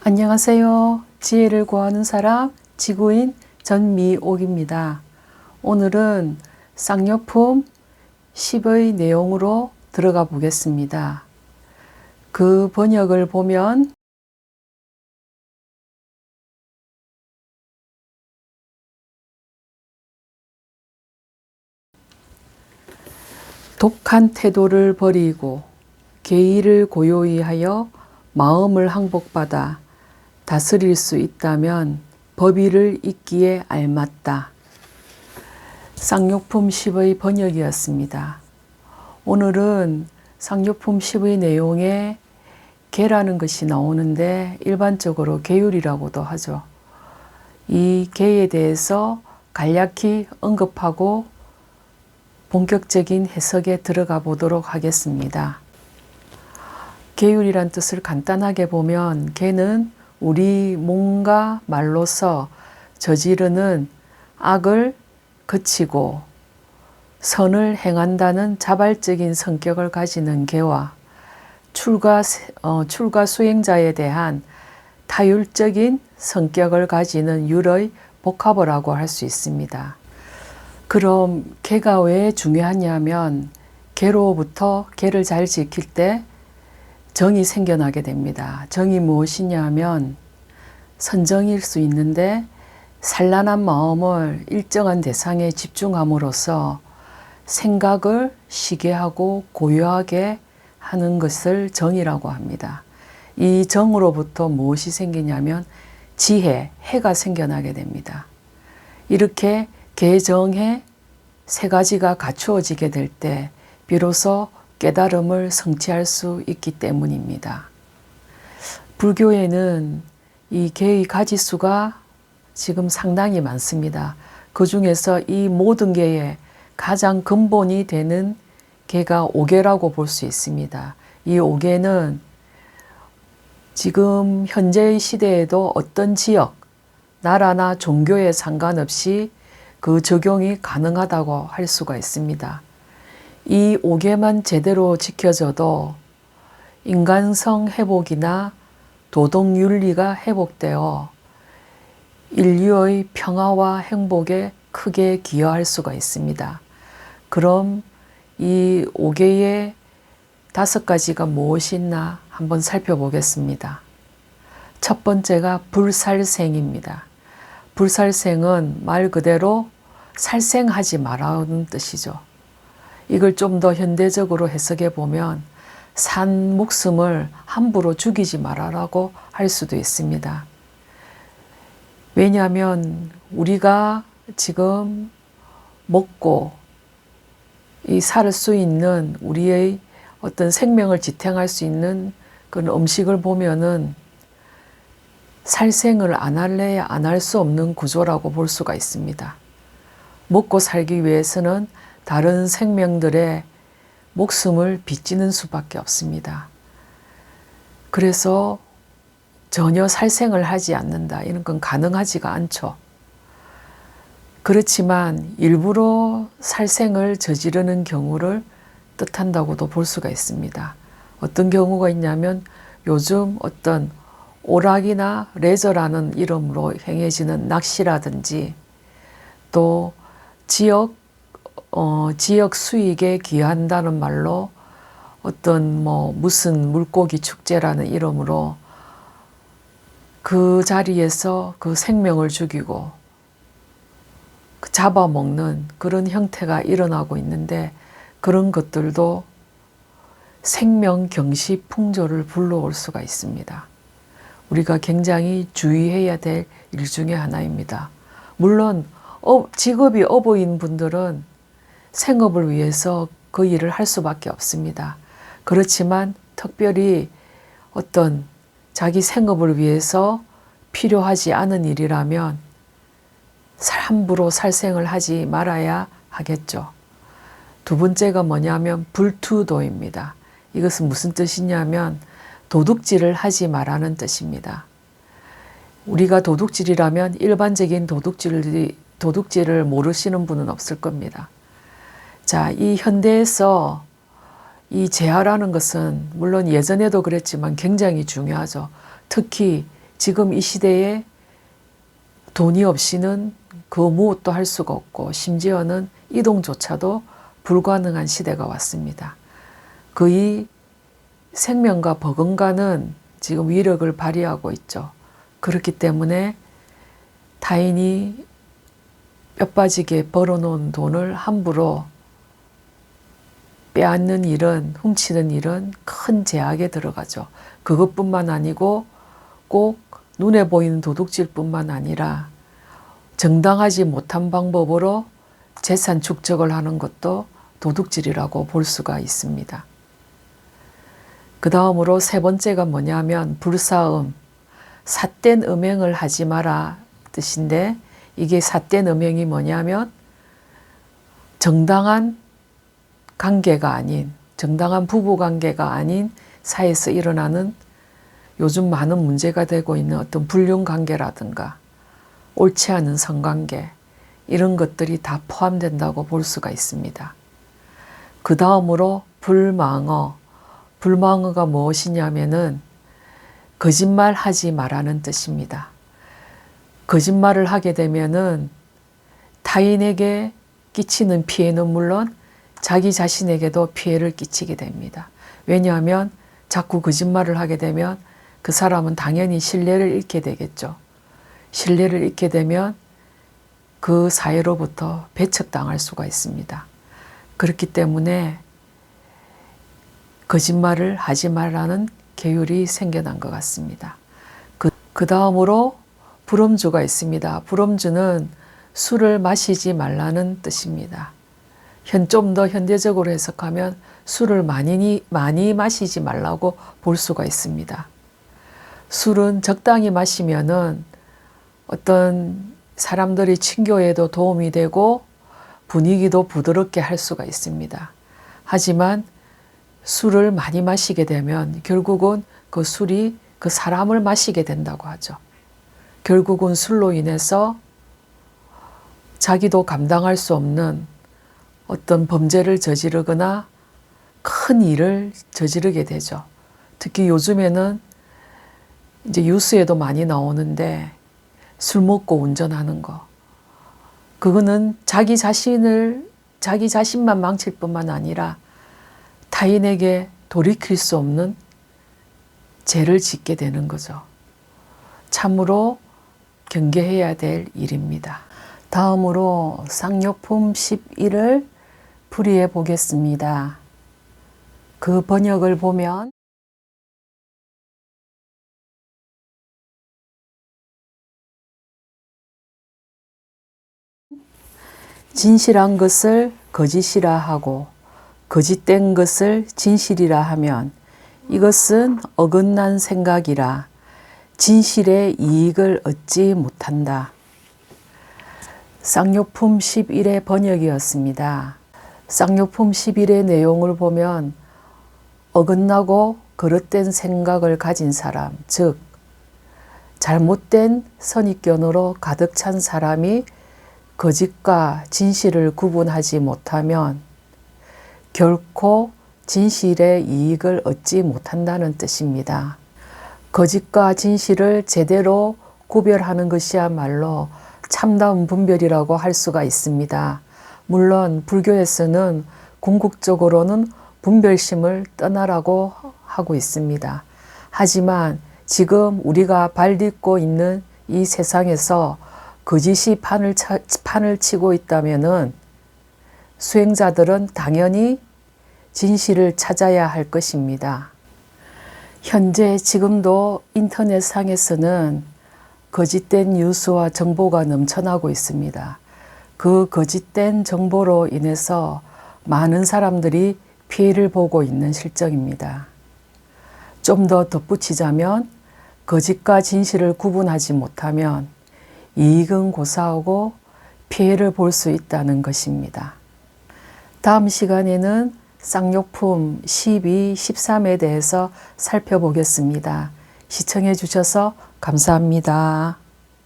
안녕하세요. 지혜를 구하는 사람 지구인 전미옥입니다. 오늘은 쌍용품 10의 내용으로 들어가 보겠습니다. 그 번역을 보면 독한 태도를 버리고 계의를 고요히 하여 마음을 항복받아 다스릴 수 있다면 법의를 잇기에 알맞다. 쌍용품 10의 번역이었습니다. 오늘은 쌍용품 10의 내용에 계라는 것이 나오는데 일반적으로 계율이라고도 하죠. 이 계에 대해서 간략히 언급하고 본격적인 해석에 들어가 보도록 하겠습니다. 계율이란 뜻을 간단하게 보면 계는 우리 몸과 말로서 저지르는 악을 그치고 선을 행한다는 자발적인 성격을 가지는 계와 출가 수행자에 대한 타율적인 성격을 가지는 율의 복합어라고 할 수 있습니다. 그럼 계가 왜 중요하냐면 계로부터 계를 잘 지킬 때 정이 생겨나게 됩니다. 정이 무엇이냐 하면 선정일 수 있는데 산란한 마음을 일정한 대상에 집중함으로써 생각을 쉬게 하고 고요하게 하는 것을 정이라고 합니다. 이 정으로부터 무엇이 생기냐면 지혜, 해가 생겨나게 됩니다. 이렇게 계정해 세 가지가 갖추어지게 될 때 비로소 깨달음을 성취할 수 있기 때문입니다. 불교에는 이 계의 가지수가 지금 상당히 많습니다. 그 중에서 이 모든 계의 가장 근본이 되는 계가 5계라고 볼 수 있습니다. 이 5계는 지금 현재의 시대에도 어떤 지역, 나라나 종교에 상관없이 그 적용이 가능하다고 할 수가 있습니다. 이 5계만 제대로 지켜져도 인간성 회복이나 도덕윤리가 회복되어 인류의 평화와 행복에 크게 기여할 수가 있습니다. 그럼 이 5계의 5가지가 무엇이 있나 한번 살펴보겠습니다. 첫 번째가 불살생입니다. 불살생은 말 그대로 살생하지 말라는 뜻이죠. 이걸 좀 더 현대적으로 해석해 보면 산 목숨을 함부로 죽이지 말아라고 할 수도 있습니다. 왜냐하면 우리가 지금 먹고 살 수 있는 우리의 어떤 생명을 지탱할 수 있는 그런 음식을 보면은 살생을 안 할래야 안 할 수 없는 구조라고 볼 수가 있습니다. 먹고 살기 위해서는 다른 생명들의 목숨을 빚지는 수밖에 없습니다. 그래서 전혀 살생을 하지 않는다. 이런 건 가능하지가 않죠. 그렇지만 일부러 살생을 저지르는 경우를 뜻한다고도 볼 수가 있습니다. 어떤 경우가 있냐면 요즘 어떤 오락이나 레저라는 이름으로 행해지는 낚시라든지 또 지역 수익에 기여한다는 말로 어떤 무슨 물고기 축제라는 이름으로 그 자리에서 그 생명을 죽이고 잡아먹는 그런 형태가 일어나고 있는데 그런 것들도 생명 경시 풍조를 불러올 수가 있습니다. 우리가 굉장히 주의해야 될 일 중에 하나입니다. 물론 직업이 어부인 분들은 생업을 위해서 그 일을 할 수밖에 없습니다. 그렇지만 특별히 어떤 자기 생업을 위해서 필요하지 않은 일이라면 함부로 살생을 하지 말아야 하겠죠. 두 번째가 뭐냐면 불투도입니다. 이것은 무슨 뜻이냐면 도둑질을 하지 말라는 뜻입니다. 우리가 도둑질이라면 일반적인 도둑질을 모르시는 분은 없을 겁니다. 자, 이 현대에서 이 재화라는 것은 물론 예전에도 그랬지만 굉장히 중요하죠. 특히 지금 이 시대에 돈이 없이는 그 무엇도 할 수가 없고 심지어는 이동조차도 불가능한 시대가 왔습니다. 그의 생명과 버금가는 지금 위력을 발휘하고 있죠. 그렇기 때문에 타인이 뼈 빠지게 벌어놓은 돈을 함부로 빼앗는 일은, 훔치는 일은 큰 제약에 들어가죠. 그것뿐만 아니고 꼭 눈에 보이는 도둑질뿐만 아니라 정당하지 못한 방법으로 재산 축적을 하는 것도 도둑질이라고 볼 수가 있습니다. 그 다음으로 세 번째가 뭐냐면 불사음, 삿된 음행을 하지 마라 뜻인데, 이게 삿된 음행이 뭐냐면 정당한 관계가 아닌, 정당한 부부 관계가 아닌 사이에서 일어나는 요즘 많은 문제가 되고 있는 어떤 불륜 관계라든가 옳지 않은 성관계, 이런 것들이 다 포함된다고 볼 수가 있습니다. 그 다음으로 불망어. 불망어가 무엇이냐면은 거짓말 하지 말라는 뜻입니다. 거짓말을 하게 되면은 타인에게 끼치는 피해는 물론 자기 자신에게도 피해를 끼치게 됩니다. 왜냐하면 자꾸 거짓말을 하게 되면 그 사람은 당연히 신뢰를 잃게 되겠죠. 신뢰를 잃게 되면 그 사회로부터 배척당할 수가 있습니다. 그렇기 때문에 거짓말을 하지 말라는 계율이 생겨난 것 같습니다. 그 다음으로 불음주가 있습니다. 불음주는 술을 마시지 말라는 뜻입니다. 좀 더 현대적으로 해석하면 술을 많이 마시지 말라고 볼 수가 있습니다. 술은 적당히 마시면은 어떤 사람들이 친교에도 도움이 되고 분위기도 부드럽게 할 수가 있습니다. 하지만 술을 많이 마시게 되면 결국은 그 술이 그 사람을 마시게 된다고 하죠. 결국은 술로 인해서 자기도 감당할 수 없는 어떤 범죄를 저지르거나 큰 일을 저지르게 되죠. 특히 요즘에는 이제 뉴스에도 많이 나오는데 술 먹고 운전하는 거. 그거는 자기 자신만 망칠 뿐만 아니라 타인에게 돌이킬 수 없는 죄를 짓게 되는 거죠. 참으로 경계해야 될 일입니다. 다음으로 쌍욕품 11을 풀이해 보겠습니다. 그 번역을 보면 진실한 것을 거짓이라 하고 거짓된 것을 진실이라 하면 이것은 어긋난 생각이라 진실의 이익을 얻지 못한다. 쌍욕품 11의 번역이었습니다. 쌍욕품 11의 내용을 보면 어긋나고 거릇된 생각을 가진 사람, 즉 잘못된 선입견으로 가득 찬 사람이 거짓과 진실을 구분하지 못하면 결코 진실의 이익을 얻지 못한다는 뜻입니다. 거짓과 진실을 제대로 구별하는 것이야말로 참다운 분별이라고 할 수가 있습니다. 물론 불교에서는 궁극적으로는 분별심을 떠나라고 하고 있습니다. 하지만 지금 우리가 발딛고 있는 이 세상에서 거짓이 판을 치고 있다면은 수행자들은 당연히 진실을 찾아야 할 것입니다. 현재 지금도 인터넷상에서는 거짓된 뉴스와 정보가 넘쳐나고 있습니다. 그 거짓된 정보로 인해서 많은 사람들이 피해를 보고 있는 실정입니다. 좀 더 덧붙이자면 거짓과 진실을 구분하지 못하면 이익은 고사하고 피해를 볼 수 있다는 것입니다. 다음 시간에는 쌍욕품 12, 13에 대해서 살펴보겠습니다. 시청해 주셔서 감사합니다.